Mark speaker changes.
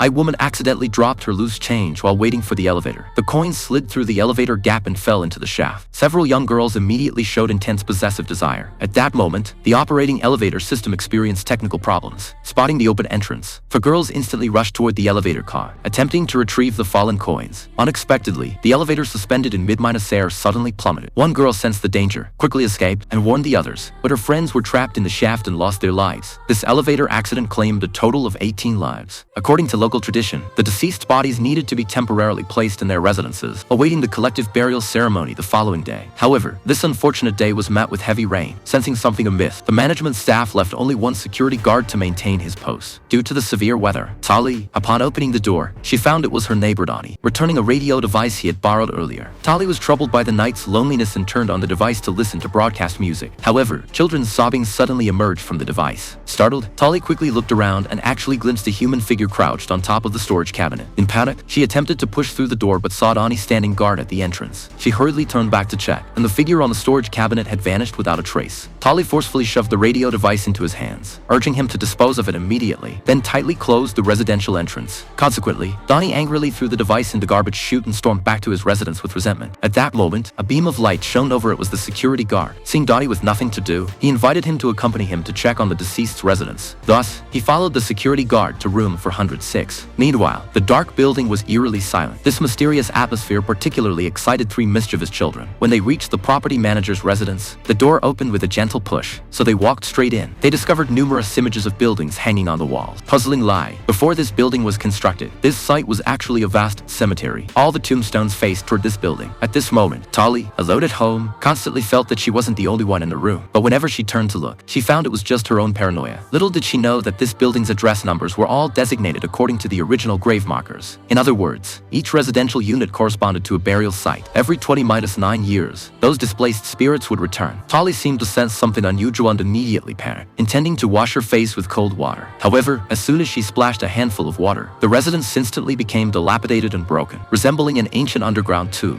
Speaker 1: A woman accidentally dropped her loose change while waiting for the elevator. The coins slid through the elevator gap and fell into the shaft. Several young girls immediately showed intense possessive desire. At that moment, the operating elevator system experienced technical problems. Spotting the open entrance, the girls instantly rushed toward the elevator car, attempting to retrieve the fallen coins. Unexpectedly, the elevator suspended in mid-air suddenly plummeted. One girl sensed the danger, quickly escaped, and warned the others, but her friends were trapped in the shaft and lost their lives. This elevator accident claimed a total of 18 lives. According to local tradition, the deceased bodies needed to be temporarily placed in their residences, awaiting the collective burial ceremony the following day. However, this unfortunate day was met with heavy rain. Sensing something amiss, the management staff left only one security guard to maintain his post. Due to the severe weather, Tali, upon opening the door, she found it was her neighbor Donnie, returning a radio device he had borrowed earlier. Tali was troubled by the night's loneliness and turned on the device to listen to broadcast music. However, children's sobbing suddenly emerged from the device. Startled, Tali quickly looked around and actually glimpsed a human figure crouched on top of the storage cabinet. In panic, she attempted to push through the door but saw Donnie standing guard at the entrance. She hurriedly turned back to check, and the figure on the storage cabinet had vanished without a trace. Tali forcefully shoved the radio device into his hands, urging him to dispose of it immediately, then tightly closed the residential entrance. Consequently, Donnie angrily threw the device in the garbage chute and stormed back to his residence with resentment. At that moment, a beam of light shone over it was the security guard. Seeing Donnie with nothing to do, he invited him to accompany him to check on the deceased's residence. Thus, he followed the security guard to room 406. Meanwhile, the dark building was eerily silent. This mysterious atmosphere particularly excited three mischievous children. When they reached the property manager's residence, the door opened with a gentle push, so they walked straight in. They discovered numerous images of buildings hanging on the walls. Puzzling lie, before this building was constructed, this site was actually a vast cemetery. All the tombstones faced toward this building. At this moment, Tali, alone at home, constantly felt that she wasn't the only one in the room. But whenever she turned to look, she found it was just her own paranoia. Little did she know that this building's address numbers were all designated according to the original grave markers. In other words, each residential unit corresponded to a burial site. Every 20-9 years, those displaced spirits would return. Tali seemed to sense something unusual and immediately panicked, intending to wash her face with cold water. However, as soon as she splashed a handful of water, the residence instantly became dilapidated and broken, resembling an ancient underground tube.